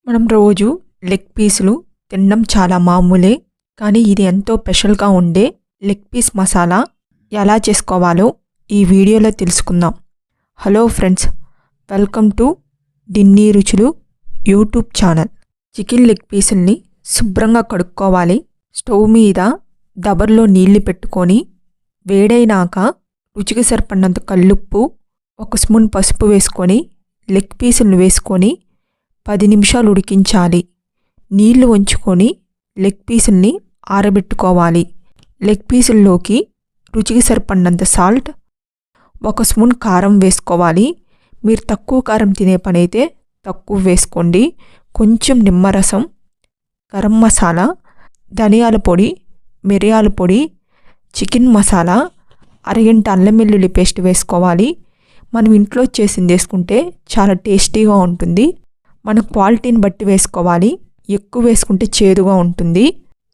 మనం రోజు లెగ్ పీసులు తినడం చాలా మామూలే, కానీ ఇది ఎంతో స్పెషల్గా ఉండే లెగ్ పీస్ మసాలా ఎలా చేసుకోవాలో ఈ వీడియోలో తెలుసుకుందాం. హలో ఫ్రెండ్స్, వెల్కమ్ టు డిన్నీ రుచులు యూట్యూబ్ ఛానల్. చికెన్ లెగ్ పీసుల్ని శుభ్రంగా కడుక్కోవాలి. స్టవ్ మీద దబర్లో నీళ్లు పెట్టుకొని వేడైనాక రుచికి సరిపడినంత కల్లుప్పు, 1 స్పూన్ పసుపు వేసుకొని లెగ్ పీసులను వేసుకొని 10 నిమిషాలు ఉడికించాలి. నీళ్లు వంచుకొని లెగ్ పీసుల్ని ఆరబెట్టుకోవాలి. లెగ్ పీసుల్లోకి రుచికి సరిపడినంత సాల్ట్, 1 స్పూన్ కారం వేసుకోవాలి. మీరు తక్కువ కారం తినే పనైతే తక్కువ వేసుకోండి. కొంచెం నిమ్మరసం, గరం మసాలా, ధనియాల పొడి, మిరియాల పొడి, చికెన్ మసాలా, అరగంట అల్లం వెల్లుల్లి పేస్ట్ వేసుకోవాలి. మనం ఇంట్లో చేసింది వేసుకుంటే చాలా టేస్టీగా ఉంటుంది. మన క్వాలిటీని బట్టి వేసుకోవాలి. ఎక్కువ వేసుకుంటే చేదుగా ఉంటుంది.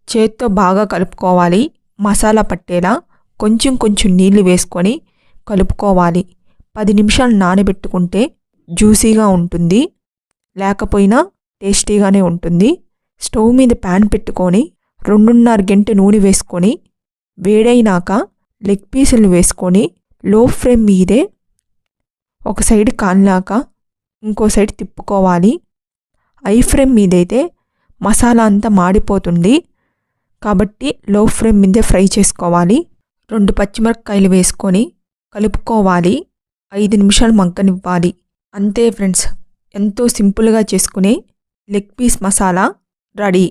చేత్తో బాగా కలుపుకోవాలి. మసాలా పట్టేలా కొంచెం కొంచెం నీళ్లు వేసుకొని కలుపుకోవాలి. 10 నిమిషాలు నానబెట్టుకుంటే జ్యూసీగా ఉంటుంది, లేకపోయినా టేస్టీగానే ఉంటుంది. స్టవ్ మీద ప్యాన్ పెట్టుకొని 2.5 గంట నూనె వేసుకొని వేడైనాక లెగ్ పీసులు వేసుకొని లో ఫ్లేమ్ మీదే ఒక సైడ్ కాలినాక ఇంకో సైడ్ తిప్పుకోవాలి. హై ఫ్లేమ్ మీదైతే మసాలా అంతా మాడిపోతుంది, కాబట్టి లో ఫ్లేమ్ మీదే ఫ్రై చేసుకోవాలి. 2 పచ్చిమిరపకాయలు వేసుకొని కలుపుకోవాలి. 5 నిమిషాలు మగ్గనివ్వాలి. అంతే ఫ్రెండ్స్, ఎంతో సింపుల్గా చేసుకునే లెగ్ పీస్ మసాలా రెడీ.